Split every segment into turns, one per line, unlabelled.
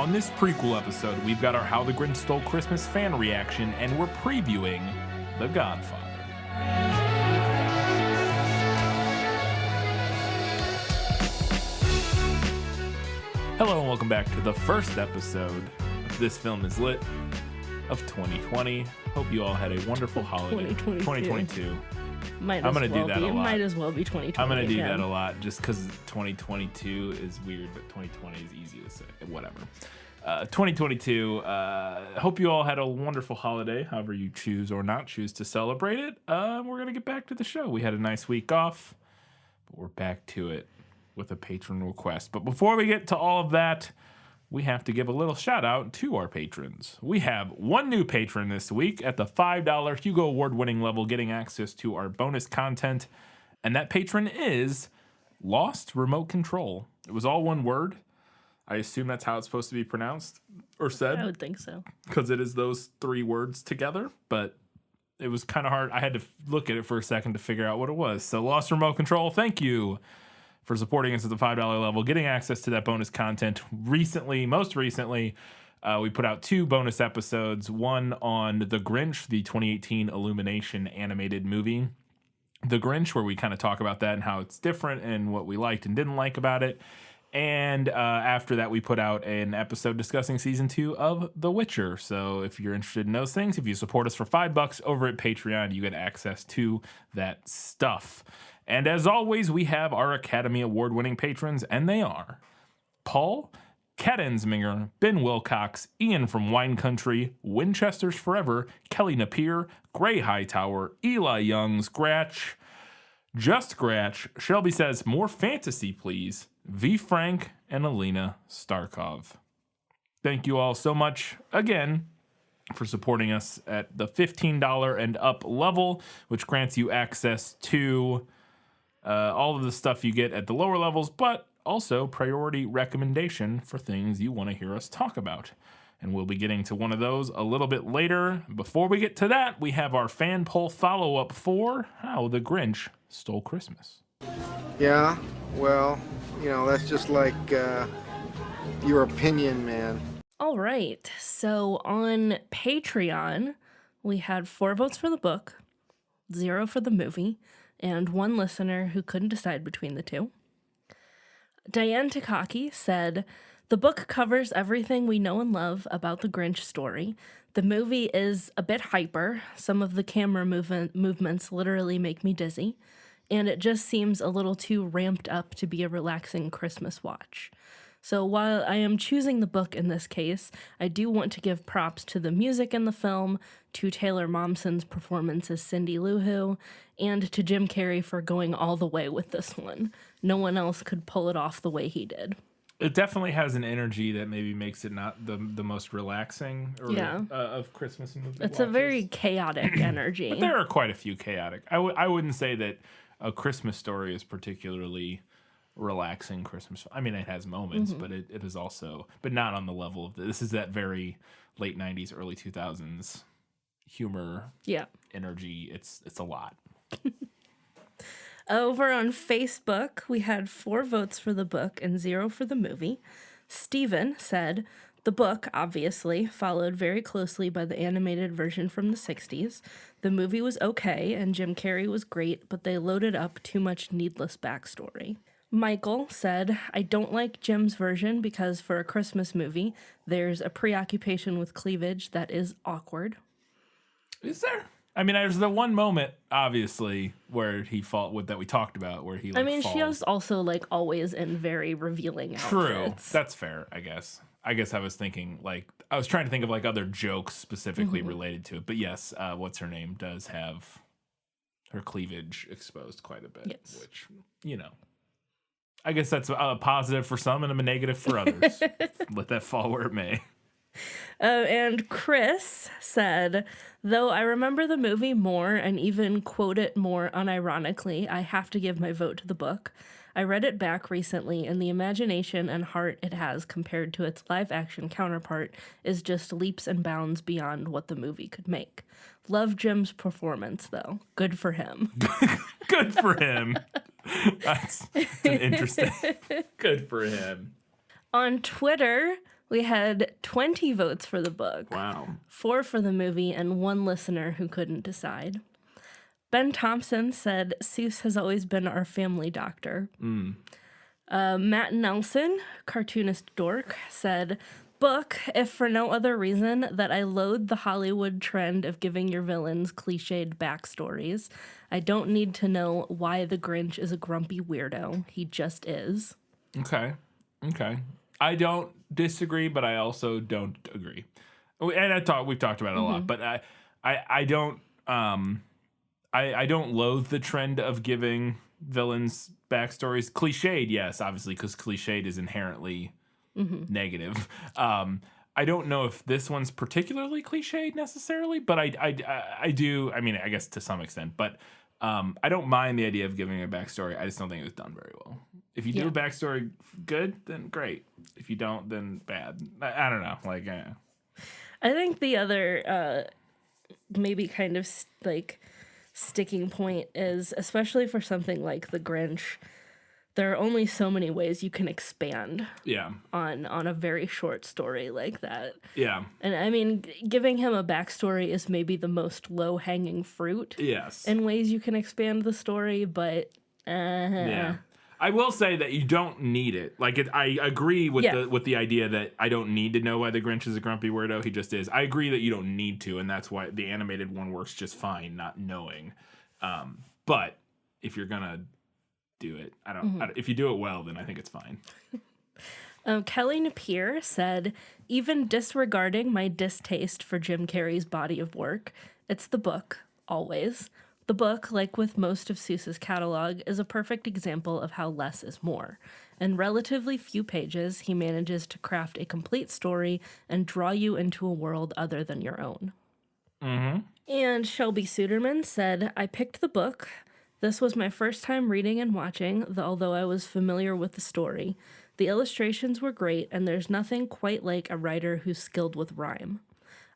On this prequel episode, we've got our How the Grinch Stole Christmas fan reaction, and we're previewing The Godfather. Hello and welcome back to the first episode of This Film Is Lit of 2020. Hope you all had a wonderful holiday. 2022. I'm going to do that a lot. It
might as well be 2020.
I'm going to do that a lot just because 2022 is weird, but 2020 is easy to say. Whatever. 2022. Hope you all had a wonderful holiday, however you choose or not choose to celebrate it. We're going to get back to the show. We had a nice week off, but we're back to it with a patron request. But before we get to all of that, we have to give a little shout out to our patrons. We have one new patron this week at the $5 Hugo Award-winning level getting access to our bonus content, and that patron is Lost Remote Control. It was all one word. I assume that's how it's supposed to be pronounced or said.
I would think so.
Because it is those three words together, but it was kind of hard. I had to look at it for a second to figure out what it was. So Lost Remote Control, thank you for supporting us at the $5 level, getting access to that bonus content. Most recently, we put out two bonus episodes, one on The Grinch, the 2018 Illumination animated movie, The Grinch, where we kind of talk about that and how it's different and what we liked and didn't like about it. And after that, we put out an episode discussing season 2 of The Witcher. So if you're interested in those things, if you support us for $5 over at Patreon, you get access to that stuff. And as always, we have our Academy Award-winning patrons, and they are Paul, Kat Ensminger, Ben Wilcox, Ian from Wine Country, Winchester's Forever, Kelly Napier, Gray Hightower, Eli Young, Scratch, Just Scratch, Shelby Says, More Fantasy Please, V. Frank, and Alina Starkov. Thank you all so much again for supporting us at the $15 and up level, which grants you access to all of the stuff you get at the lower levels, but also priority recommendation for things you want to hear us talk about. And we'll be getting to one of those a little bit later. Before we get to that, we have our fan poll follow-up for How the Grinch Stole Christmas.
Yeah, well, that's just like your opinion, man.
All right, so on Patreon, we had 4 votes for the book, 0 for the movie, and 1 listener who couldn't decide between the two. Diane Takaki said, the book covers everything we know and love about the Grinch story. The movie is a bit hyper. Some of the camera movements literally make me dizzy. And it just seems a little too ramped up to be a relaxing Christmas watch. So while I am choosing the book in this case, I do want to give props to the music in the film, to Taylor Momsen's performance as Cindy Lou Who, and to Jim Carrey for going all the way with this one. No one else could pull it off the way he did.
It definitely has an energy that maybe makes it not the most relaxing of Christmas movie
It's
watches.
A very chaotic energy.
But there are quite a few chaotic. I wouldn't say that A Christmas Story is particularly relaxing Christmas. I mean, it has moments, but it is also, but not on the level of this is that very late 90s, early 2000s humor, energy. It's a lot.
Over on Facebook, we had 4 votes for the book and 0 for the movie. Steven said, the book, obviously, followed very closely by the animated version from the 60s. The movie was okay, and Jim Carrey was great, but they loaded up too much needless backstory. Michael said, I don't like Jim's version because for a Christmas movie, there's a preoccupation with cleavage that is awkward.
Is there? I mean, there's the one moment, obviously, where he that we talked about, where he falls.
She was also, always in very revealing outfits.
True. That's fair, I guess. I was thinking, I was trying to think of, other jokes specifically related to it. But yes, what's-her-name does have her cleavage exposed quite a bit.
Yes.
Which, I guess that's a positive for some and a negative for others. Let that fall where it may.
And Chris said, though I remember the movie more and even quote it more unironically, I have to give my vote to the book. I read it back recently, and the imagination and heart it has compared to its live-action counterpart is just leaps and bounds beyond what the movie could make. Love Jim's performance, though. Good for him.
Good for him. That's an interesting. Good for him.
On Twitter, We had 20 votes for the book,
Wow.
4 for the movie, and 1 listener who couldn't decide. Ben Thompson said, Seuss has always been our family doctor. Matt Nelson, cartoonist dork, said, book, if for no other reason that I loathe the Hollywood trend of giving your villains cliched backstories. I don't need to know why the Grinch is a grumpy weirdo. He just is.
Okay. I don't disagree, but I also don't agree. And we've talked about it a lot, but I don't I don't loathe the trend of giving villains backstories. Cliched, yes, obviously, because cliched is inherently negative. I don't know if this one's particularly cliched necessarily, but I do. I mean, I guess to some extent, but I don't mind the idea of giving a backstory. I just don't think it was done very well. If you do a backstory good, then great. If you don't, then bad. I don't know. Like,
I think the other maybe kind of sticking point is, especially for something like the Grinch, there are only so many ways you can expand on a very short story like that. Yeah. And I mean, giving him a backstory is maybe the most low-hanging fruit. Yes. In ways you can expand the story, but yeah.
I will say that you don't need it. Like, I agree with the idea that I don't need to know why the Grinch is a grumpy weirdo. He just is. I agree that you don't need to, and that's why the animated one works just fine, not knowing. But if you're gonna do it, if you do it well, then I think it's fine.
Kelly Napier said, even disregarding my distaste for Jim Carrey's body of work, it's the book, always. The book, like with most of Seuss's catalog, is a perfect example of how less is more. In relatively few pages, he manages to craft a complete story and draw you into a world other than your own. And Shelby Suderman said, I picked the book. This was my first time reading and watching, although I was familiar with the story. The illustrations were great, and there's nothing quite like a writer who's skilled with rhyme.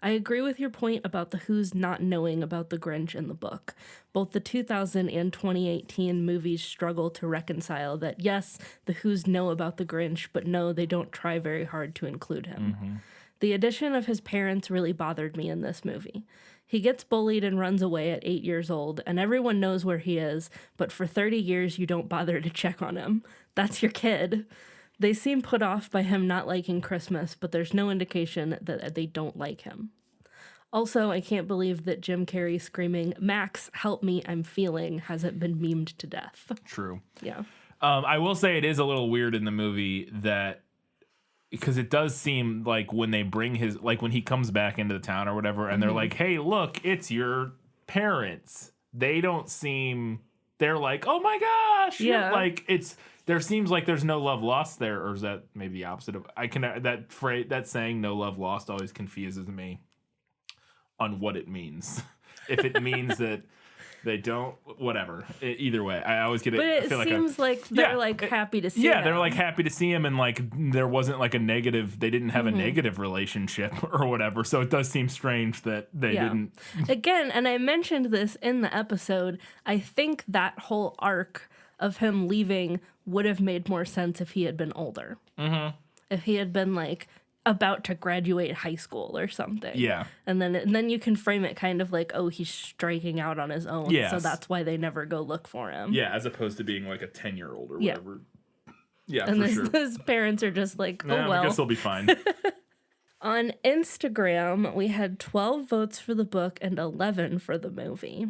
I agree with your point about the Who's not knowing about the Grinch in the book. Both the 2000 and 2018 movies struggle to reconcile that, yes, the Who's know about the Grinch, but no, they don't try very hard to include him. The addition of his parents really bothered me in this movie. He gets bullied and runs away at 8 years old, and everyone knows where he is, but for 30 years you don't bother to check on him. That's your kid. They seem put off by him not liking Christmas, but there's no indication that they don't like him. Also, I can't believe that Jim Carrey screaming, Max, help me, I'm feeling, hasn't been memed to death.
True.
Yeah.
I will say it is a little weird in the movie that, because it does seem like when they bring when he comes back into the town or whatever, and they're like, hey, look, it's your parents. They don't seem, they're like, oh my gosh.
Yeah.
Like, there seems like there's no love lost there, or is that maybe the opposite of, that saying no love lost always confuses me on what it means. If it means that they don't, whatever. Either way, I always get it.
But it seems like they're happy to see him.
Yeah, they're like happy to see him, and like there wasn't like a negative. They didn't have a negative relationship or whatever. So it does seem strange that they didn't.
Again, and I mentioned this in the episode. I think that whole arc of him leaving would have made more sense if he had been older. If he had been like about to graduate high school or something. Yeah. And then you can frame it kind of like, oh, he's striking out on his own. Yes. So that's why they never go look for him.
Yeah, as opposed to being like a 10-year-old or whatever. Yeah,
and
for sure.
His parents are just like, oh, well.
I guess he'll be fine.
On Instagram, we had 12 votes for the book and 11 for the movie.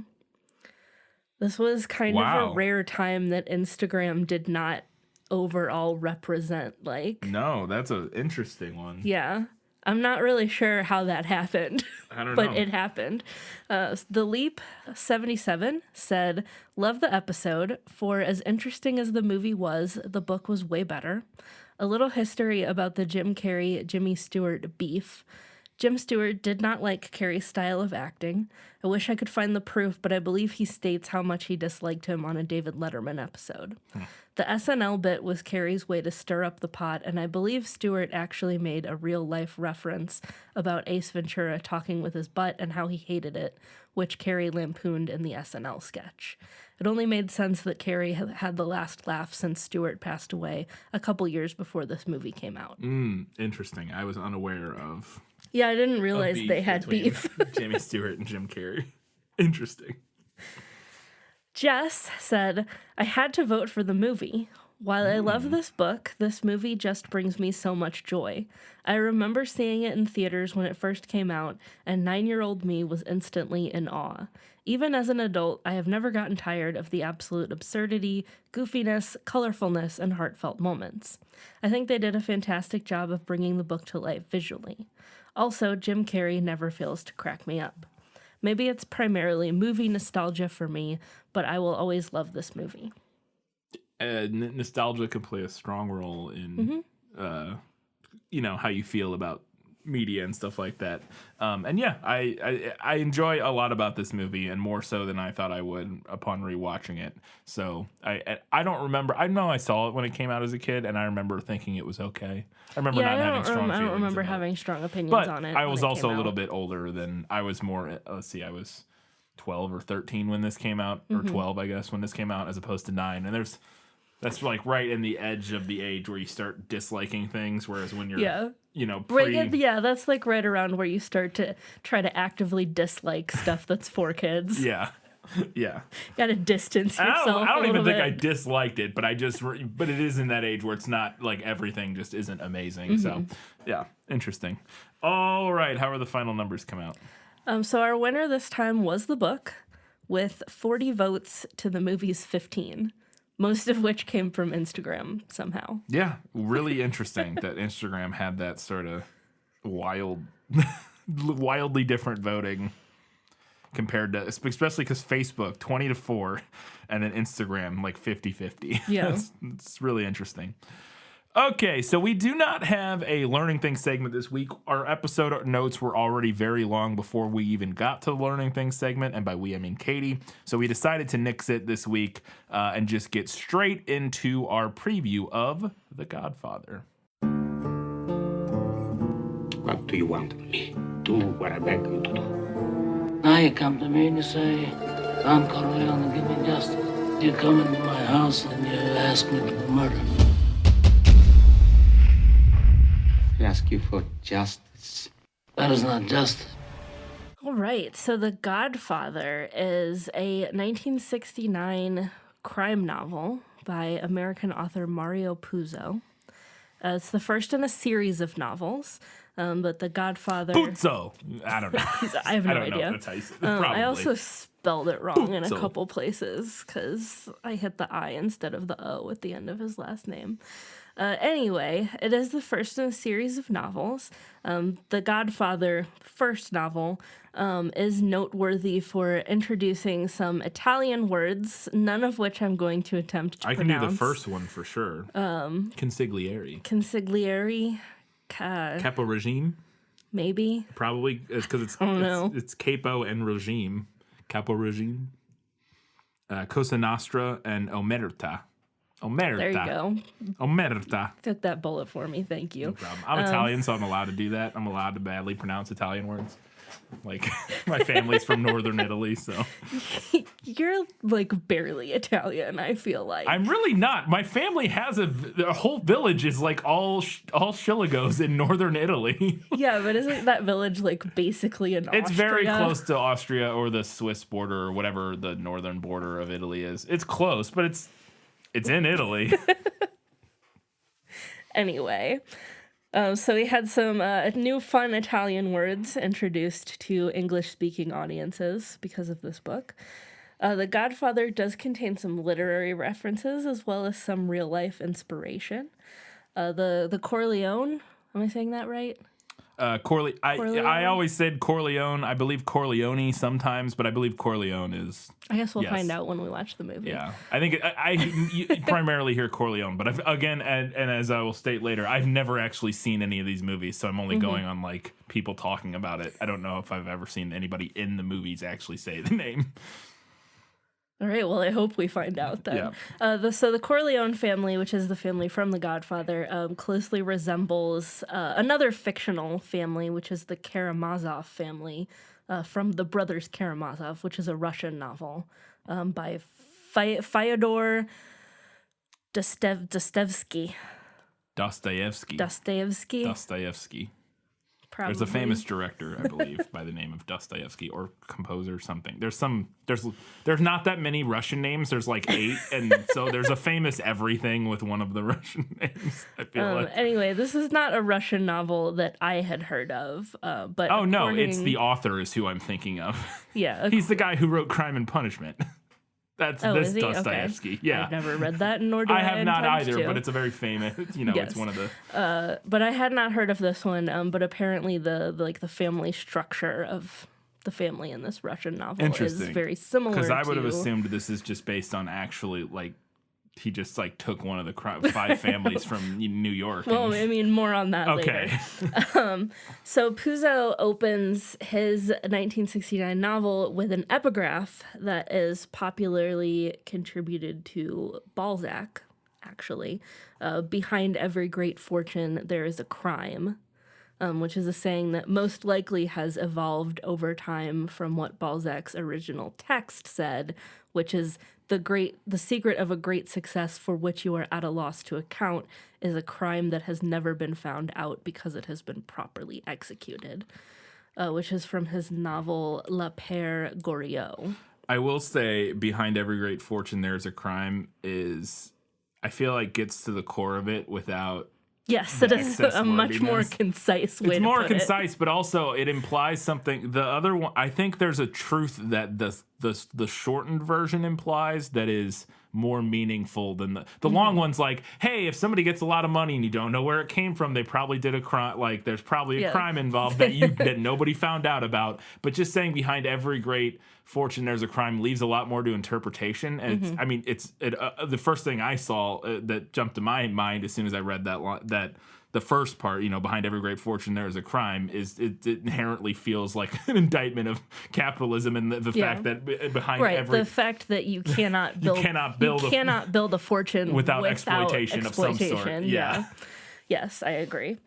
This was kind of a rare time that Instagram did not overall represent
no, that's an interesting one.
Yeah, I'm not really sure how that happened.
I don't know,
but it happened. The Leap 77 said, love the episode. For as interesting as the movie was, the book was way better. A little history about the Jim Carrey Jimmy Stewart beef. Jim Stewart did not like Carrey's style of acting. I wish I could find the proof, but I believe he states how much he disliked him on a David Letterman episode. The SNL bit was Carrey's way to stir up the pot, and I believe Stewart actually made a real-life reference about Ace Ventura talking with his butt and how he hated it, which Carrey lampooned in the SNL sketch. It only made sense that Carrey had the last laugh since Stewart passed away a couple years before this movie came out.
Interesting. I was unaware of...
Yeah, I didn't realize they had beef.
Jamie Stewart and Jim Carrey. Interesting.
Jess said, I had to vote for the movie. While I love this book, this movie just brings me so much joy. I remember seeing it in theaters when it first came out, and 9-year-old me was instantly in awe. Even as an adult, I have never gotten tired of the absolute absurdity, goofiness, colorfulness, and heartfelt moments. I think they did a fantastic job of bringing the book to life visually. Also, Jim Carrey never fails to crack me up. Maybe it's primarily movie nostalgia for me, but I will always love this movie.
Nostalgia can play a strong role in, how you feel about media and stuff like that. And yeah, I enjoy a lot about this movie, and more so than I thought I would upon rewatching it. So I don't remember. I know I saw it when it came out as a kid, and I remember thinking it was okay. I remember not having strong feelings.
I don't remember having strong opinions
but
on it.
I was also a little bit older than I was more. I was 12 or 13 when this came out, or 12, I guess, when this came out, as opposed to 9. And that's like right in the edge of the age where you start disliking things, whereas when you're
that's like right around where you start to try to actively dislike stuff that's for kids.
Yeah.
Gotta distance yourself.
I don't even think I disliked it, but but it is in that age where it's not like everything just isn't amazing. So yeah, interesting. All right, how are the final numbers come out?
So our winner this time was the book, with 40 votes to the movie's 15. Most of which came from Instagram somehow. Yeah,
really interesting that Instagram had that sort of wildly different voting compared to, especially because Facebook 20-4, and then Instagram like 50-50.
Yeah,
it's really interesting. Okay, so we do not have a Learning Things segment this week. Our episode notes were already very long before we even got to the Learning Things segment, and by we, I mean Katie. So we decided to nix it this week and just get straight into our preview of The Godfather.
What do you want of me? Do what I beg you to do.
Now you come to me and you say, Don Corleone, give me justice. You come into my house and you ask me for murder.
I ask you for justice.
That is not justice.
All right, so The Godfather is a 1969 crime novel by American author Mario Puzo. It's the first in a series of novels, but The Godfather...
Puzo! I don't know.
I have no idea.
Know. That's how you say it. Probably.
I also spelled it wrong in a
Puzo.
couple places because I hit the I instead of the O at the end of his last name. Anyway, it is the first in a series of novels. The Godfather, first novel, is noteworthy for introducing some Italian words, none of which I'm going to attempt to pronounce.
I can do the first one for sure. Consigliere.
Consigliere.
Capo regime?
Maybe.
Probably. It's because it's capo and regime. Capo regime. Cosa Nostra and Omerta. Omerta.
There you go.
Omerta.
Took that bullet for me. Thank you.
No problem. I'm Italian, so I'm allowed to do that. I'm allowed to badly pronounce Italian words. Like, my family's from northern Italy, so.
You're, like, barely Italian, I feel like.
I'm really not. My family has a whole village is, like, all Shilligos in northern Italy.
Yeah, but isn't that village, like, basically in Austria?
It's very close to Austria or the Swiss border or whatever the northern border of Italy is. It's close, but it's in Italy.
Anyway, so we had some new fun Italian words introduced to English-speaking audiences because of this book. The Godfather does contain some literary references as well as some real-life inspiration. The Corleone, am I saying that right? Corleone?
I always said Corleone. I believe Corleone sometimes, but I believe Corleone is.
I guess we'll
Yes.
find out when we watch the movie.
Yeah, I think you primarily hear Corleone, but again, and as I will state later, I've never actually seen any of these movies, so I'm only going on like people talking about it. I don't know if I've ever seen anybody in the movies actually say the name.
All right, well, I hope we find out then. Yeah. So the Corleone family, which is the family from The Godfather, closely resembles another fictional family, which is the Karamazov family from The Brothers Karamazov, which is a Russian novel by Fyodor Dostoevsky.
Dostoevsky.
Probably.
There's a famous director, I believe, by the name of Dostoevsky, or composer something. There's not that many Russian names. There's like 8, and so there's a famous everything with one of the Russian names. I feel like.
Anyway, this is not a Russian novel that I had heard of. But
no, it's the author is who I'm thinking of.
Yeah,
He's the guy who wrote Crime and Punishment. That's this
is he?
Dostoevsky.
Okay.
Yeah,
I've never read that, nor do I
have not
intend
either.
to.
But it's a very famous.
Yes.
It's one of the.
But I had not heard of this one. But apparently, the family structure of the family in this Russian novel is very similar.
Because I would have assumed this is just based on actually like. He just like took one of the 5 families from New York.
Well, I mean, more on that later. So Puzo opens his 1969 novel with an epigraph that is popularly contributed to Balzac, actually. Behind every great fortune, there is a crime, which is a saying that most likely has evolved over time from what Balzac's original text said, which is the secret of a great success for which you are at a loss to account is a crime that has never been found out because it has been properly executed, which is from his novel La Père Goriot.
I will say, behind every great fortune, there's a crime is, I feel like gets to the core of it without.
Yes, it is a much more concise way.
It's
to
more
put
concise, but also it implies something. The other one, I think there's a truth that the shortened version implies that is more meaningful than the long one's like, hey, if somebody gets a lot of money and you don't know where it came from, they probably did a crime. Like there's probably a crime involved that nobody found out about. But just saying behind every great fortune there's a crime leaves a lot more to interpretation. And it's the first thing I saw that jumped to my mind as soon as I read that the first part, behind every great fortune there is a crime, is it inherently feels like an indictment of capitalism and the fact that behind
the fact that you cannot build a fortune without exploitation of some sort. Yeah. Yes, I agree.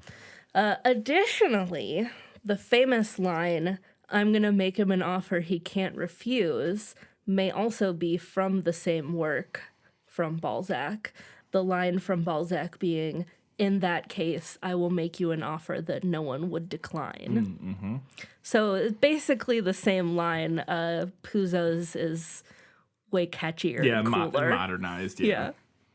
Additionally, the famous line, "I'm going to make him an offer he can't refuse," may also be from the same work from Balzac. The line from Balzac being, "In that case, I will make you an offer that no one would decline." Mm-hmm. So it's basically the same line. Puzo's is way catchier and cooler.
Modernized.
Yeah.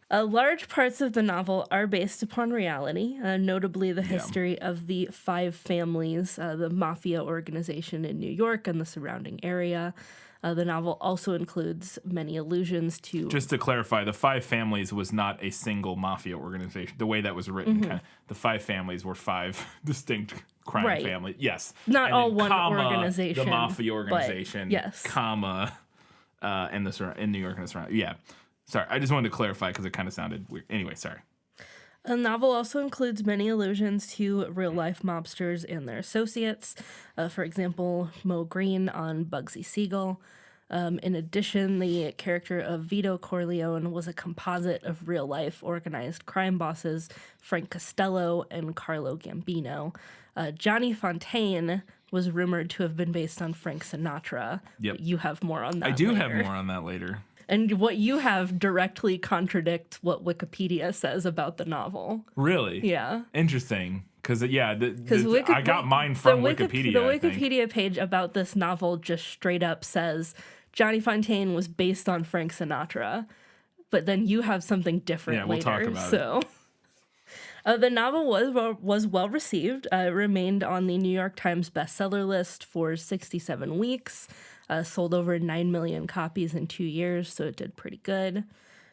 Large parts of the novel are based upon reality, notably the history of the 5 families, the mafia organization in New York and the surrounding area. The novel also includes many allusions to...
Just to clarify, the 5 families was not a single mafia organization. The way that was written, the 5 families were 5 distinct crime families. Yes.
Not
and
all
then,
one organization.
The mafia organization,
yes.
In New York and the surrounding. Yeah. Sorry, I just wanted to clarify because it kind of sounded weird. Anyway, sorry.
The novel also includes many allusions to real-life mobsters and their associates. For example, Mo Green on Bugsy Siegel. In addition, the character of Vito Corleone was a composite of real-life organized crime bosses Frank Costello and Carlo Gambino. Johnny Fontaine was rumored to have been based on Frank Sinatra.
Yep.
You have more on that
I do
later.
have more on that later.
And what you have directly contradicts what Wikipedia says about the novel.
Really?
Yeah.
Interesting. Because, I got mine from Wikipedia.
The Wikipedia page about this novel just straight up says Johnny Fontaine was based on Frank Sinatra. But then you have something different later.
Talk about it.
The novel was well received. It remained on the New York Times bestseller list for 67 weeks. Sold over 9 million copies in 2 years, so it did pretty good.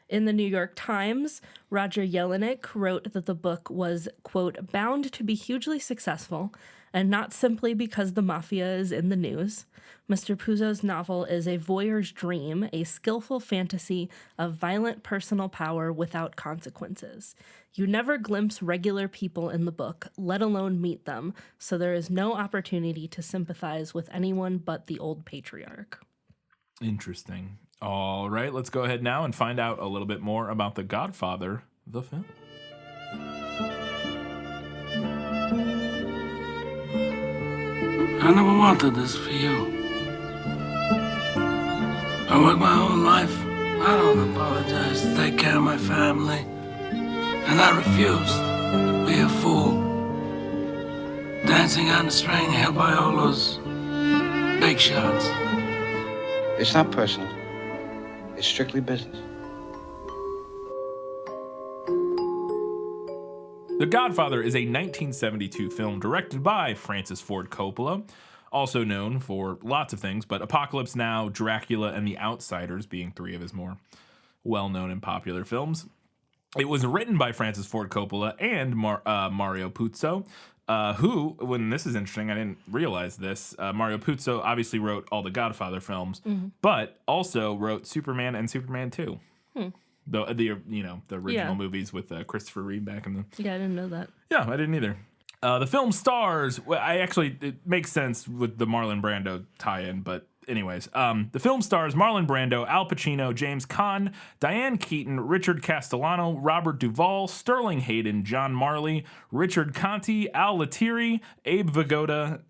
In the New York Times, Roger Jelinek wrote that the book was, quote, bound to be hugely successful, and not simply because the mafia is in the news. Mr. Puzo's novel is a voyeur's dream, a skillful fantasy of violent personal power without consequences. You never glimpse regular people in the book, let alone meet them, so there is no opportunity to sympathize with anyone but the old patriarch.
Interesting. All right, let's go ahead now and find out a little bit more about The Godfather, the film.
I never wanted this for you. I worked my whole life. I don't apologize to take care of my family. And I refused to be a fool. Dancing on the string held by all those big shots.
It's not personal. It's strictly business.
The Godfather is a 1972 film directed by Francis Ford Coppola, also known for lots of things, but Apocalypse Now, Dracula, and The Outsiders being three of his more well-known and popular films. It was written by Francis Ford Coppola and Mario Puzo, who, when this is interesting, I didn't realize this. Mario Puzo obviously wrote all the Godfather films, but also wrote Superman and Superman 2. The original movies with Christopher Reeve back in the...
Yeah, I didn't know that.
Yeah, I didn't either. The film stars... it makes sense with the Marlon Brando tie-in, but anyways. The film stars Marlon Brando, Al Pacino, James Caan, Diane Keaton, Richard Castellano, Robert Duvall, Sterling Hayden, John Marley, Richard Conte, Al Lettieri, Abe Vigoda,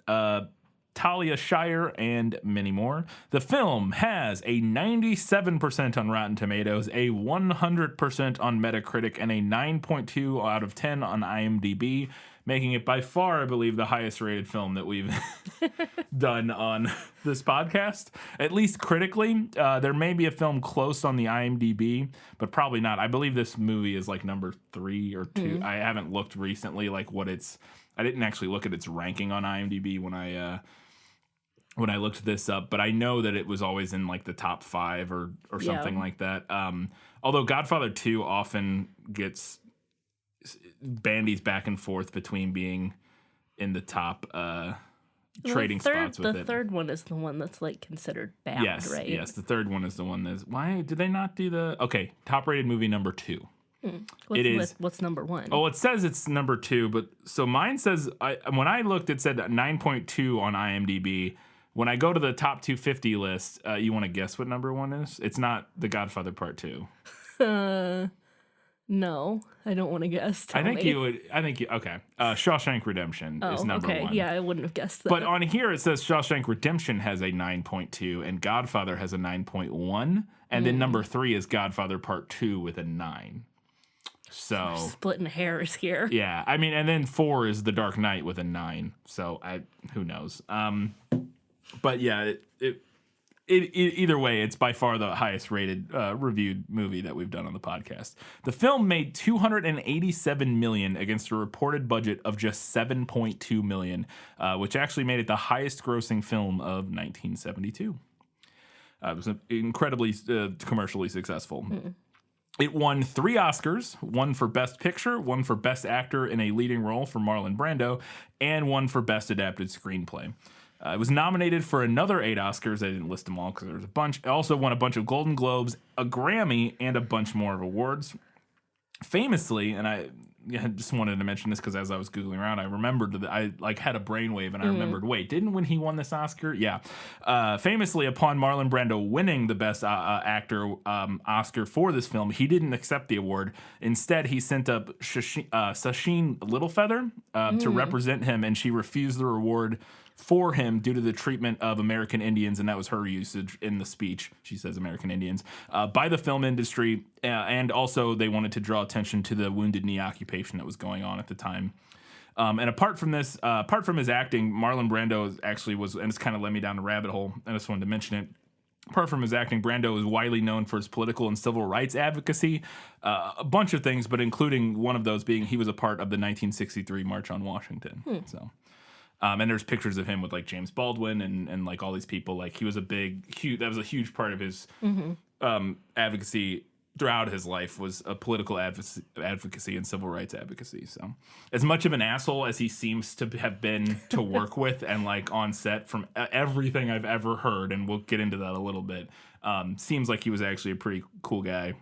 Talia Shire, and many more. The film has a 97% on Rotten Tomatoes, a 100% on Metacritic, and a 9.2 out of 10 on IMDb, making it by far, I believe, the highest rated film that we've done on this podcast, at least critically. There may be a film close on the IMDb, but probably not. I believe this movie is like number 3 or 2. I haven't looked recently, like what it's... I didn't actually look at its ranking on IMDb when I looked this up, but I know that it was always in like the top 5 or something like that. Although Godfather 2 often gets bandies back and forth between being in the top trading spots with it.
The third one is the one that's like considered bad, right?
Yes, the third one is the one that's... Why did they not do the... Okay, top rated movie number 2.
What's number 1?
Oh, it says it's number 2, but so mine says... when I looked, it said 9.2 on IMDb. When I go to the top 250 list, you want to guess what number 1 is? It's not The Godfather Part 2.
No, I don't want to guess. Tell me.
Okay. Shawshank Redemption is number 1.
Yeah, I wouldn't have guessed that.
But on here it says Shawshank Redemption has a 9.2 and Godfather has a 9.1. And then number 3 is Godfather Part 2 with a 9. So
we're splitting hairs here.
Yeah. I mean, and then 4 is The Dark Knight with a 9. So who knows? But yeah, either way, it's by far the highest rated reviewed movie that we've done on the podcast. The film made $287 million against a reported budget of just $7.2 million, which actually made it the highest grossing film of 1972. It was incredibly commercially successful. It won 3 Oscars, one for Best Picture, one for Best Actor in a Leading Role for Marlon Brando, and one for Best Adapted Screenplay. It was nominated for another 8 Oscars. I didn't list them all because there was a bunch. It also won a bunch of Golden Globes, a Grammy, and a bunch more of awards. Famously, and I just wanted to mention this because as I was Googling around, I remembered that I had a brainwave and I remembered, wait, didn't when he won this Oscar? Yeah. Famously, upon Marlon Brando winning the Best Actor Oscar for this film, he didn't accept the award. Instead, he sent up Sacheen Littlefeather to represent him, and she refused the reward for him due to the treatment of American Indians, and that was her usage in the speech. She says American Indians by the film industry, and also they wanted to draw attention to the Wounded Knee occupation that was going on at the time. And apart from this, apart from his acting, Marlon Brando actually was, and it's kind of led me down a rabbit hole. I just wanted to mention it. Apart from his acting, Brando is widely known for his political and civil rights advocacy, a bunch of things, but including one of those being he was a part of the 1963 March on Washington. So. And there's pictures of him with like James Baldwin and like all these people. Like he was that was a huge part of his advocacy throughout his life was a political advocacy and civil rights advocacy. So as much of an asshole as he seems to have been to work with and like on set, from everything I've ever heard, and we'll get into that a little bit, seems like he was actually a pretty cool guy.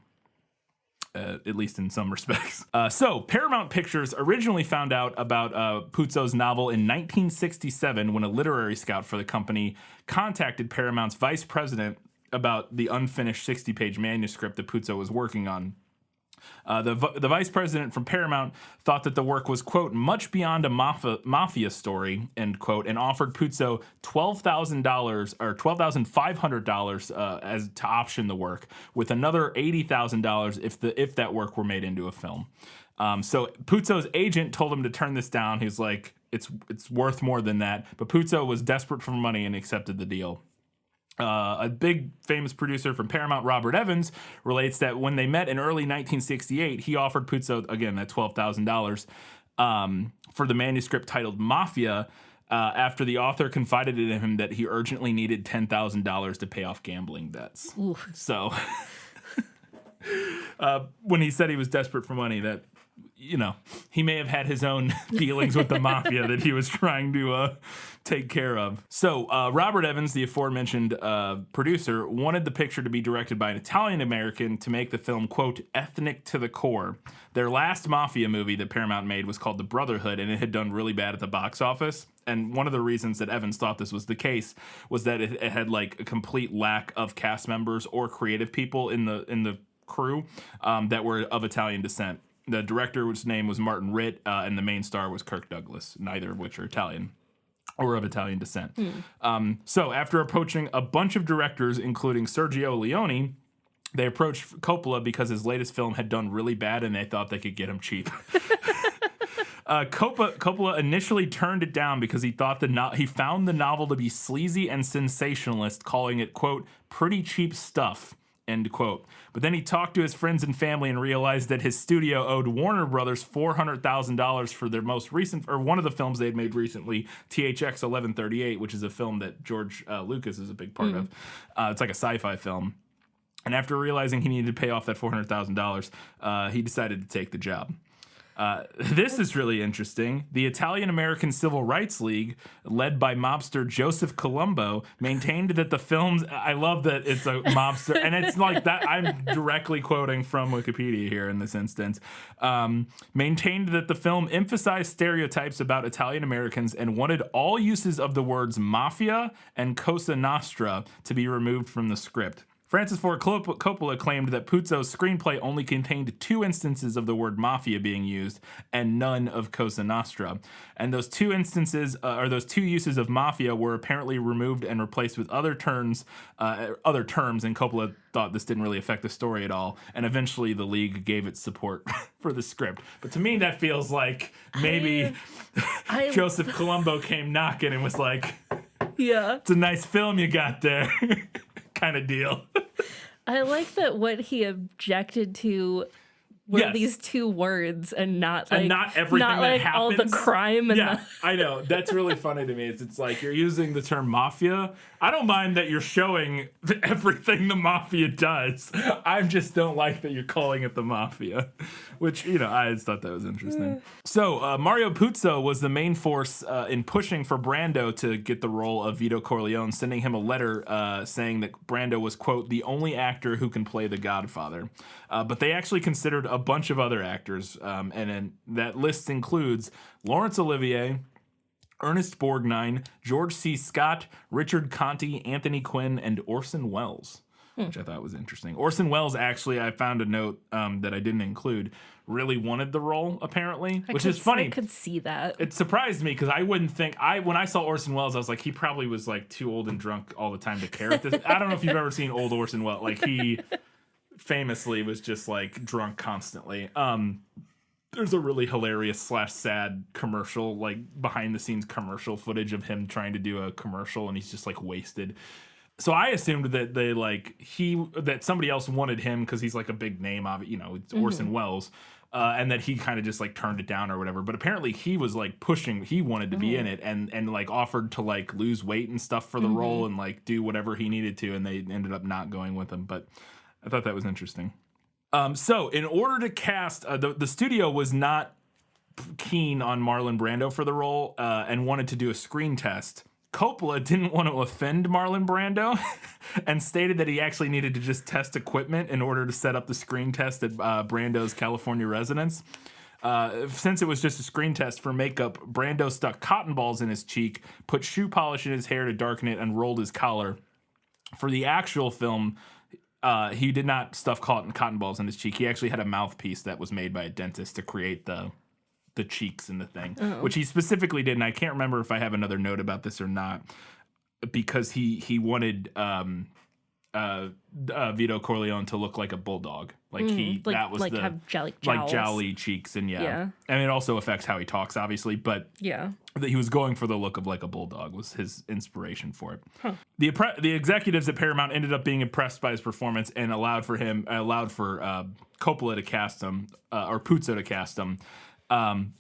At least in some respects. So Paramount Pictures originally found out about Puzo's novel in 1967 when a literary scout for the company contacted Paramount's vice president about the unfinished 60-page manuscript that Puzo was working on. The vice president from Paramount thought that the work was, quote, much beyond a mafia story, end quote, and offered Puzo $12,000 or $12,500 as to option the work, with another $80,000 if that work were made into a film. So Puzo's agent told him to turn this down. He's like, it's worth more than that. But Puzo was desperate for money and accepted the deal. A big famous producer from Paramount, Robert Evans, relates that when they met in early 1968, he offered Puzo, again, that $12,000 for the manuscript titled Mafia, after the author confided in him that he urgently needed $10,000 to pay off gambling debts. Ooh. So when he said he was desperate for money, that, you know, he may have had his own dealings with the mafia that he was trying to take care of. So Robert Evans, the aforementioned producer, wanted the picture to be directed by an Italian-American to make the film, quote, ethnic to the core. Their last mafia movie that Paramount made was called The Brotherhood, and it had done really bad at the box office. And one of the reasons that Evans thought this was the case was that it had like a complete lack of cast members or creative people in the crew that were of Italian descent. The director's name was Martin Ritt, and the main star was Kirk Douglas, neither of which are Italian or of Italian descent. So after approaching a bunch of directors, including Sergio Leone, they approached Coppola because his latest film had done really bad and they thought they could get him cheap. Coppola initially turned it down because he thought he found the novel to be sleazy and sensationalist, calling it, quote, pretty cheap stuff. End quote. But then he talked to his friends and family and realized that his studio owed Warner Brothers $400,000 for their most recent, or one of the films they'd made recently, THX 1138, which is a film that George Lucas is a big part of. It's like a sci-fi film. And after realizing he needed to pay off that $400,000, he decided to take the job. This is really interesting. The Italian-American Civil Rights League, led by mobster Joseph Colombo, maintained that the film's... I love that it's a mobster, and it's like that. I'm directly quoting from Wikipedia here in this instance. Maintained that the film emphasized stereotypes about Italian-Americans and wanted all uses of the words mafia and Cosa Nostra to be removed from the script. Francis Ford Coppola claimed that Puzo's screenplay only contained 2 instances of the word mafia being used and none of Cosa Nostra. And those 2 instances, or those 2 uses of mafia, were apparently removed and replaced with other terms, and Coppola thought this didn't really affect the story at all. And eventually the league gave its support for the script. But to me, that feels like maybe Joseph Colombo came knocking and was like, yeah, it's a nice film you got there. Kind of deal.
I like that what he objected to were these 2 words and not like,
and not everything
not
that
like
happens.
all the crime. And
I know. That's really funny to me. It's like you're using the term mafia. I don't mind that you're showing everything the mafia does. I just don't like that you're calling it the mafia, which, you know, I just thought that was interesting. So Mario Puzo was the main force in pushing for Brando to get the role of Vito Corleone, sending him a letter saying that Brando was, quote, the only actor who can play the Godfather. But they actually considered a bunch of other actors, and that list includes Laurence Olivier, Ernest Borgnine, George C. Scott, Richard Conte, Anthony Quinn, and Orson Welles, which I thought was interesting. Orson Welles, actually, I found a note that I didn't include, really wanted the role, apparently, which is funny.
I could see that.
It surprised me because I wouldn't think... when I saw Orson Welles, I was like, he probably was like too old and drunk all the time to care at this. I don't know if you've ever seen old Orson Welles. Like, he famously was just like drunk constantly. There's a really hilarious / sad commercial, like behind the scenes commercial footage of him trying to do a commercial and he's just like wasted. So I assumed that that somebody else wanted him because he's like a big name of it, you know, it's Orson Welles, and that he kind of just like turned it down or whatever. But apparently he was like pushing, he wanted to be in it and like offered to like lose weight and stuff for the role and like do whatever he needed to, and they ended up not going with him. But I thought that was interesting. So in order to cast, the studio was not keen on Marlon Brando for the role and wanted to do a screen test. Coppola didn't want to offend Marlon Brando and stated that he actually needed to just test equipment in order to set up the screen test at Brando's California residence. Since it was just a screen test for makeup, Brando stuck cotton balls in his cheek, put shoe polish in his hair to darken it, and rolled his collar. For the actual film, he did not stuff cotton balls in his cheek. He actually had a mouthpiece that was made by a dentist to create the cheeks in the thing, which he specifically did, and I can't remember if I have another note about this or not, because he wanted Vito Corleone to look like a bulldog,
have
jowly cheeks, and and it also affects how he talks, obviously, but he was going for the look of like a bulldog was his inspiration for it. The executives at Paramount ended up being impressed by his performance and allowed for Coppola to cast him, or Puzo to cast him,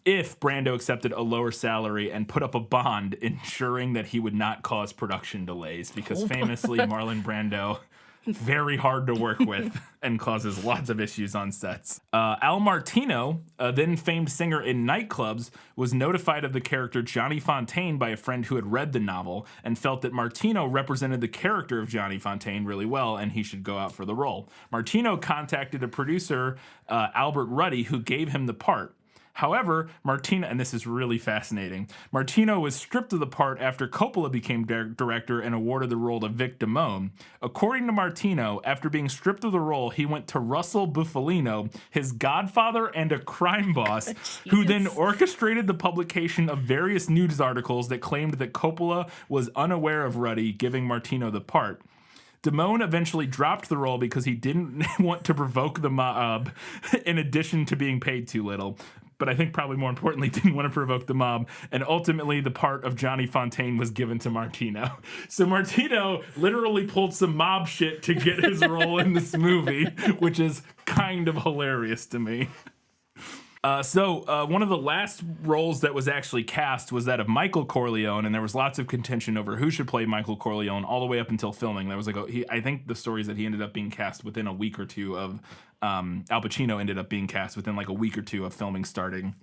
if Brando accepted a lower salary and put up a bond ensuring that he would not cause production delays, because famously Marlon Brando, very hard to work with and causes lots of issues on sets. Al Martino, a then famed singer in nightclubs, was notified of the character Johnny Fontaine by a friend who had read the novel and felt that Martino represented the character of Johnny Fontaine really well and he should go out for the role. Martino contacted a producer, Albert Ruddy, who gave him the part. However, Martino, and this is really fascinating, Martino was stripped of the part after Coppola became director and awarded the role to Vic Damone. According to Martino, after being stripped of the role, he went to Russell Bufalino, his godfather and a crime boss, who then orchestrated the publication of various news articles that claimed that Coppola was unaware of Ruddy giving Martino the part. Damone eventually dropped the role because he didn't want to provoke the mob, in addition to being paid too little. But I think probably more importantly, didn't want to provoke the mob. And ultimately, the part of Johnny Fontaine was given to Martino. So Martino literally pulled some mob shit to get his role in this movie, which is kind of hilarious to me. So one of the last roles that was actually cast was that of Michael Corleone, and there was lots of contention over who should play Michael Corleone all the way up until filming. There was I think the story is that he ended up being cast within a week or two of Al Pacino ended up being cast within like a week or two of filming starting.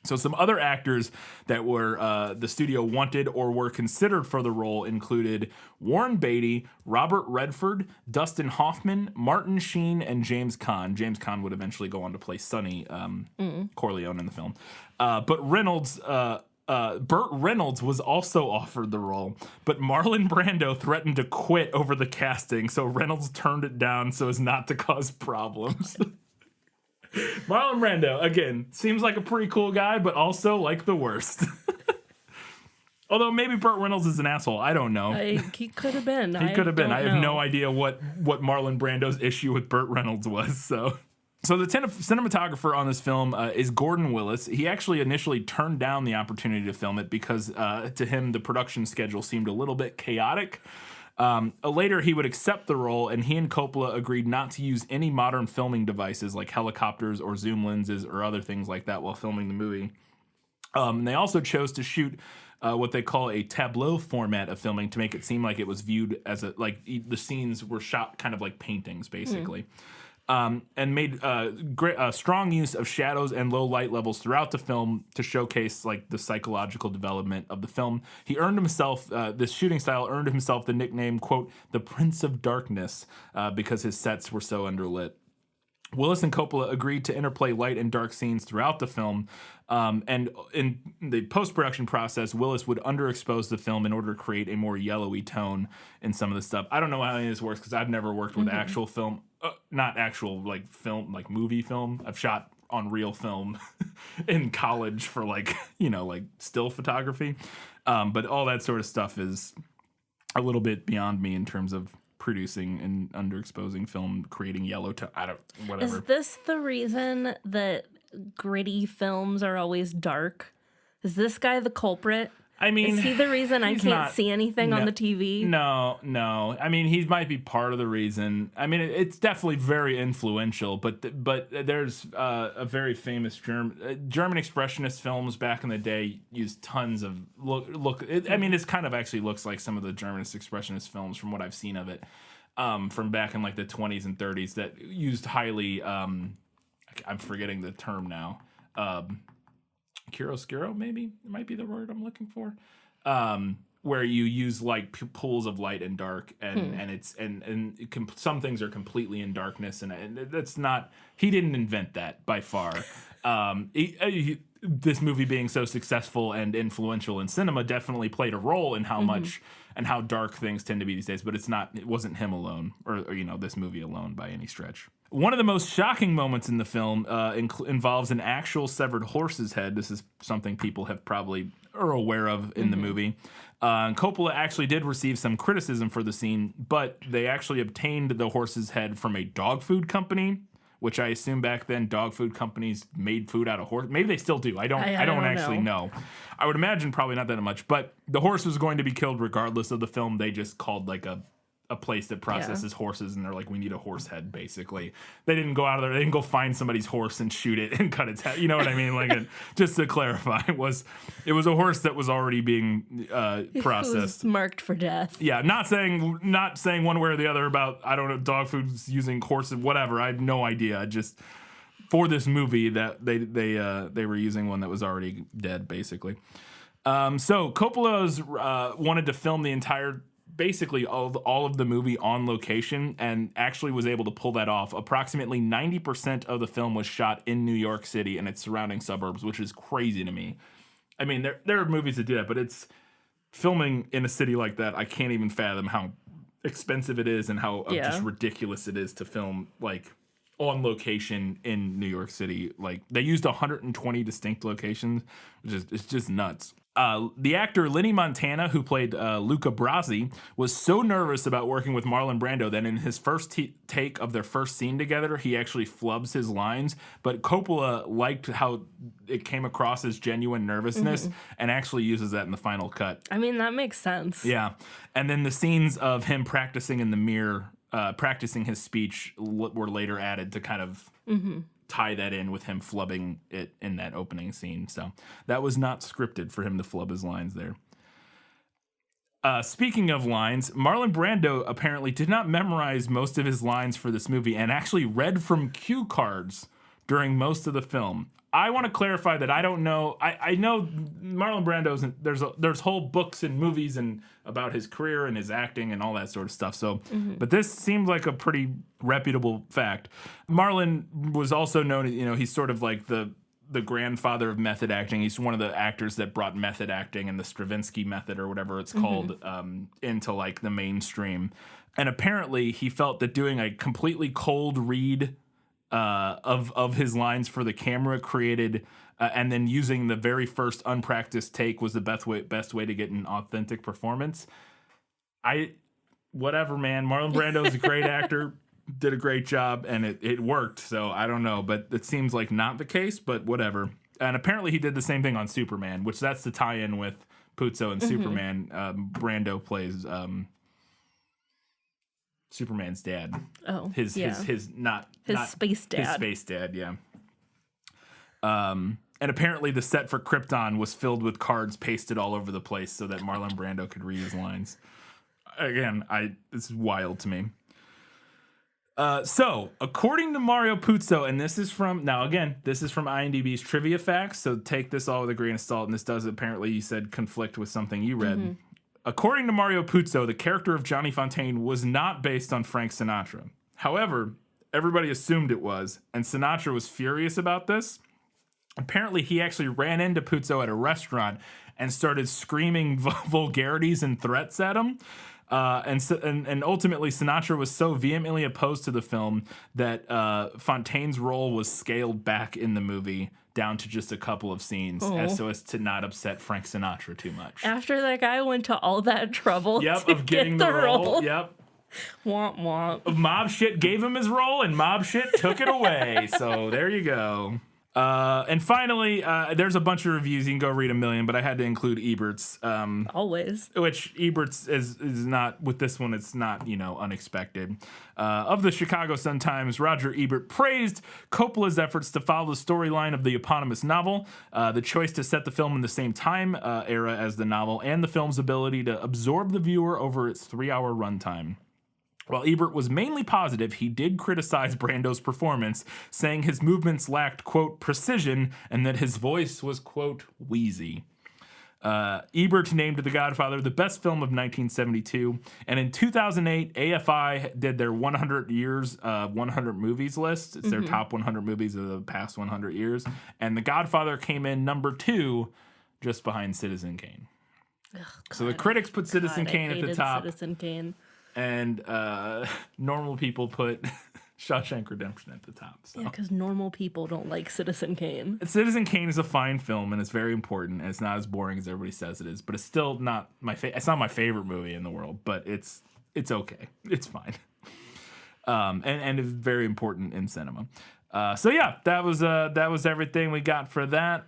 So some other actors that were the studio wanted or were considered for the role included Warren Beatty, Robert Redford, Dustin Hoffman, Martin Sheen, and James Caan. James Caan would eventually go on to play Sonny Corleone in the film. But Burt Reynolds was also offered the role, but Marlon Brando threatened to quit over the casting, so Reynolds turned it down so as not to cause problems. Marlon Brando, again, seems like a pretty cool guy, but also like the worst. Although maybe Burt Reynolds is an asshole. I don't know.
He could have been.
He could have been. I have no idea what Marlon Brando's issue with Burt Reynolds was. So the cinematographer on this film is Gordon Willis. He actually initially turned down the opportunity to film it because to him the production schedule seemed a little bit chaotic. Later, he would accept the role, and he and Coppola agreed not to use any modern filming devices like helicopters or zoom lenses or other things like that while filming the movie. They also chose to shoot what they call a tableau format of filming to make it seem like it was viewed as the scenes were shot kind of like paintings, basically. And made strong use of shadows and low light levels throughout the film to showcase like the psychological development of the film. He earned himself, this shooting style earned himself the nickname, quote, the Prince of Darkness, because his sets were so underlit. Willis and Coppola agreed to interplay light and dark scenes throughout the film, and in the post-production process, Willis would underexpose the film in order to create a more yellowy tone in some of the stuff. I don't know how any of this works because I've never worked with actual film, not actual like film, like movie film. I've shot on real film in college for like still photography, but all that sort of stuff is a little bit beyond me in terms of producing and underexposing film, creating yellow tone. Whatever.
Is this the reason that gritty films are always dark? Is this guy the culprit? I mean, is he the reason I can't see anything on the TV? No. I mean, he might be part of the reason. I mean, it's definitely very influential, but there's a very famous German expressionist films back in the day used tons of look. I mean, it's kind of actually looks like some of the German expressionist films from what I've seen of it.
from back in like the 20s and 30s that used highly, I'm forgetting the term now, chiaroscuro, maybe it might be the word I'm looking for, where you use like pools of light and dark, and some things are completely in darkness, and that's not, he didn't invent that by far. This movie being so successful and influential in cinema definitely played a role in how much and how dark things tend to be these days, but it wasn't him alone, or this movie alone by any stretch. One of the most shocking moments in the film involves an actual severed horse's head. This is something people have probably are aware of in the movie. And Coppola actually did receive some criticism for the scene, but they actually obtained the horse's head from a dog food company, which I assume back then dog food companies made food out of horse. Maybe they still do. I don't actually know. I would imagine probably not that much, but the horse was going to be killed regardless of the film. They just called like a place that processes horses, and they're like, we need a horse head, basically. They didn't go out of there. They didn't go find somebody's horse and shoot it and cut its head. You know what I mean? Like, just to clarify, it was a horse that was already being processed. It was
marked for death.
Yeah, not saying one way or the other about, I don't know, dog food's using horses, whatever. I have no idea. Just for this movie that they were using one that was already dead, basically. So Coppola's wanted to film the entire, basically all of the movie on location, and actually was able to pull that off. Approximately 90% of the film was shot in New York City and its surrounding suburbs, which is crazy to me. I mean, there are movies that do that, but it's filming in a city like that. I can't even fathom how expensive it is and how just ridiculous it is to film like on location in New York City. Like, they used 120 distinct locations, which is, it's just nuts. The actor Lenny Montana, who played Luca Brasi, was so nervous about working with Marlon Brando that in his first take of their first scene together, he actually flubs his lines. But Coppola liked how it came across as genuine nervousness and actually uses that in the final cut.
I mean, that makes sense.
Yeah. And then the scenes of him practicing in the mirror, practicing his speech, were later added to kind of tie that in with him flubbing it in that opening scene. So that was not scripted for him to flub his lines there. Speaking of lines, Marlon Brando apparently did not memorize most of his lines for this movie and actually read from cue cards during most of the film. I want to clarify that I don't know. I know Marlon Brando's, there's whole books and movies and about his career and his acting and all that sort of stuff. So, but this seems like a pretty reputable fact. Marlon was also known, he's sort of like the grandfather of method acting. He's one of the actors that brought method acting and the Stravinsky method, or whatever it's called, into like the mainstream. And apparently he felt that doing a completely cold read of his lines for the camera created, and then using the very first unpracticed take was the best way to get an authentic performance. Whatever, man. Marlon Brando is a great actor, did a great job, and it worked. So I don't know, but it seems like not the case, but whatever. And apparently he did the same thing on Superman, which that's the tie-in with Puzo and Superman. Brando plays Superman's dad.
Oh,
his space dad. His space dad, yeah. And apparently the set for Krypton was filled with cards pasted all over the place so that Marlon Brando could read his lines. Again, this is wild to me. So, according to Mario Puzo, and this is from IMDb's trivia facts, so take this all with a grain of salt, and this does apparently, you said, conflict with something you read. According to Mario Puzo, the character of Johnny Fontane was not based on Frank Sinatra. However, everybody assumed it was, and Sinatra was furious about this. Apparently, he actually ran into Puzo at a restaurant and started screaming vulgarities and threats at him. And ultimately, Sinatra was so vehemently opposed to the film that Fontane's role was scaled back in the movie down to just a couple of scenes, so as to not upset Frank Sinatra too much.
After that guy went to all that trouble
of getting the role. Yep.
Womp womp.
Mob shit gave him his role, and mob shit took it away. So there you go. And finally, there's a bunch of reviews. You can go read a million, but I had to include Ebert's.
Always.
Which Ebert's is not, with this one, it's not, unexpected. Of the Chicago Sun-Times, Roger Ebert praised Coppola's efforts to follow the storyline of the eponymous novel, the choice to set the film in the same time era as the novel, and the film's ability to absorb the viewer over its 3-hour runtime. While Ebert was mainly positive, he did criticize Brando's performance, saying his movements lacked, quote, precision, and that his voice was, quote, wheezy. Ebert named The Godfather the best film of 1972, and in 2008, AFI did their 100 years, 100 movies list. It's their top 100 movies of the past 100 years, and The Godfather came in number 2, just behind Citizen Kane. So the critics put Citizen Kane at the top.
Citizen Kane.
And normal people put Shawshank Redemption at the top. So.
Yeah, because normal people don't like Citizen Kane.
Citizen Kane is a fine film, and it's very important, and it's not as boring as everybody says it is. But it's still not it's not my favorite movie in the world, but it's okay. It's fine. And it's very important in cinema. So yeah, that was everything we got for that.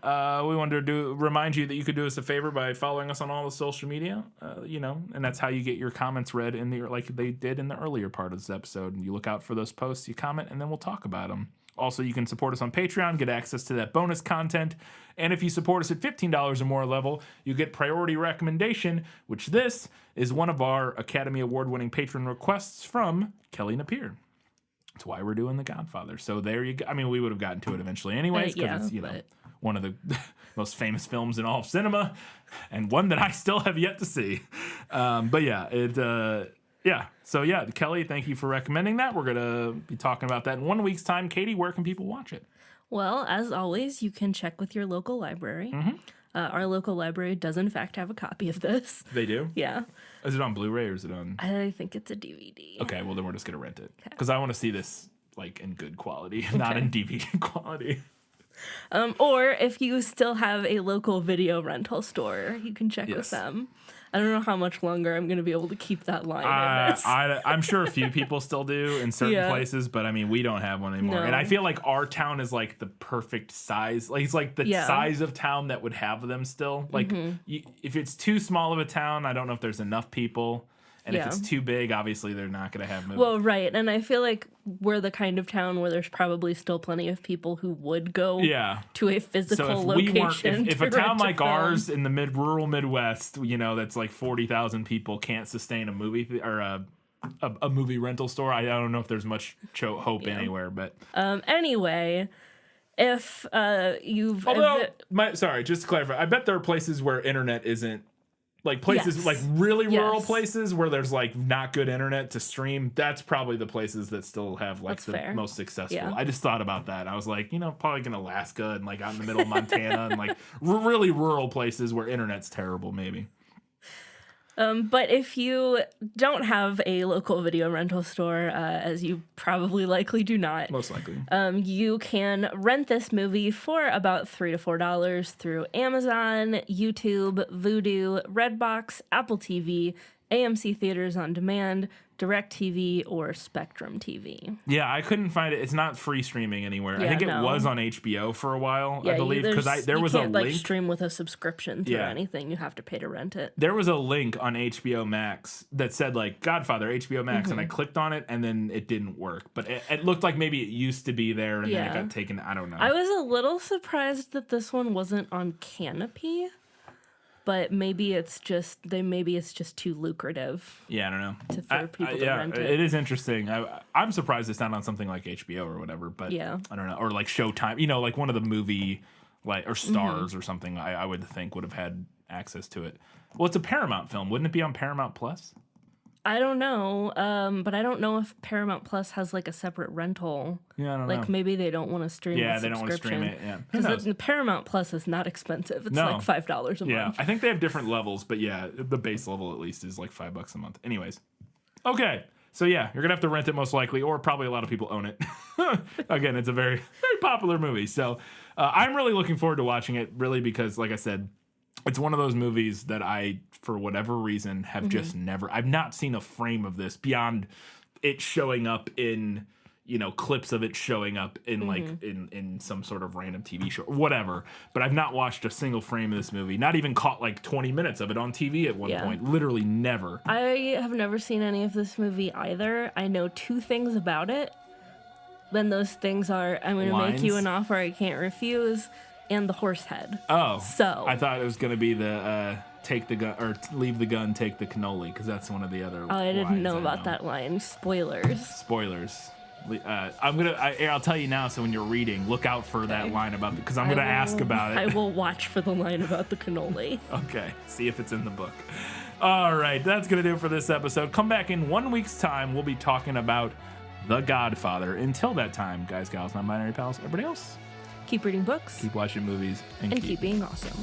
We wanted to remind you that you could do us a favor by following us on all the social media, and that's how you get your comments read like they did in the earlier part of this episode. And you look out for those posts, you comment, and then we'll talk about them. Also, you can support us on Patreon, get access to that bonus content, and if you support us at $15 or more level, you get priority recommendation, which this is one of our Academy Award-winning patron requests from Kelly Napier. That's why we're doing The Godfather. So there you go. I mean, we would have gotten to it eventually anyways, because it's, one of the most famous films in all of cinema, and one that I still have yet to see. But yeah, So yeah, Kelly, thank you for recommending that. We're going to be talking about that in 1 week's time. Katie, where can people watch it?
Well, as always, you can check with your local library. Our local library does, in fact, have a copy of this.
They do?
Yeah.
Is it on Blu-ray or is it on...
I think it's a DVD.
Okay, well, then we're just going to rent it. Because I want to see this like in good quality, not in DVD quality.
Or if you still have a local video rental store, you can check with them. I don't know how much longer I'm going to be able to keep that line in this.
I'm sure a few people still do in certain places, but I mean, we don't have one anymore. No. And I feel like our town is like the perfect size. Like it's like the size of town that would have them still. Like if it's too small of a town, I don't know if there's enough people. And if it's too big, obviously they're not going to have movies.
Well, right. And I feel like we're the kind of town where there's probably still plenty of people who would go to a physical location.
If a town like ours in the rural Midwest, that's like 40,000 people can't sustain a movie or a movie rental store, I don't know if there's much hope anywhere. But
anyway, if you've...
sorry, just to clarify, I bet there are places where internet isn't. Like places, like really rural places where there's like not good internet to stream. That's probably the places that still have like most successful. Yeah. I just thought about that. I was like, probably in Alaska and like out in the middle of Montana and like really rural places where internet's terrible, maybe.
But if you don't have a local video rental store, as you probably likely do not,
most likely,
you can rent this movie for about $3 to $4 through Amazon, YouTube, Vudu, Redbox, Apple TV, AMC Theaters on Demand, DirecTV, or Spectrum TV.
Yeah, I couldn't find it. It's not free streaming anywhere. I think it was on HBO for a while, I believe, because there was a link. You can't stream
with a subscription through anything. You have to pay to rent it.
There was a link on HBO Max that said like Godfather, HBO Max, and I clicked on it, and then it didn't work. But it looked like maybe it used to be there, and then it got taken. I don't know.
I was a little surprised that this one wasn't on Canopy. But maybe it's just too lucrative.
Yeah, I don't know.
For people to rent it.
It is interesting. I'm surprised it's not on something like HBO or whatever. But I don't know, or like Showtime. Like one of the movie or Stars or something. I would think would have had access to it. Well, it's a Paramount film. Wouldn't it be on Paramount Plus?
I don't know, but I don't know if Paramount Plus has like a separate rental.
Yeah, I don't know.
Like maybe they don't want to stream.
Yeah, they don't want to stream it. Yeah,
because the Paramount Plus is not expensive. It's like $5 a month.
Yeah, I think they have different levels, but yeah, the base level at least is like $5 a month. Anyways, okay, so yeah, you're gonna have to rent it most likely, or probably a lot of people own it. Again, it's a very very popular movie, so I'm really looking forward to watching it. Really, because like I said. It's one of those movies that I, for whatever reason, have just never... I've not seen a frame of this beyond it showing up in, clips of it showing up in, like, in some sort of random TV show, or whatever. But I've not watched a single frame of this movie. Not even caught, like, 20 minutes of it on TV at one point. Literally never.
I have never seen any of this movie either. I know 2 things about it. Then those things are, I'm going to make you an offer I can't refuse... and the horse head.
Oh.
So.
I thought it was going to be the take the gun or leave the gun, take the cannoli, because that's one of the other.
Oh, I didn't
lines
know about that line. Spoilers.
Spoilers. I'll tell you now. So when you're reading, look out for that line about because I'm gonna ask about it.
I will watch for the line about the cannoli.
Okay, see if it's in the book. All right, that's gonna do it for this episode. Come back in 1 week's time. We'll be talking about The Godfather. Until that time, guys, gals, non-binary pals, everybody else,
Keep reading books
keep watching movies
and keep being awesome.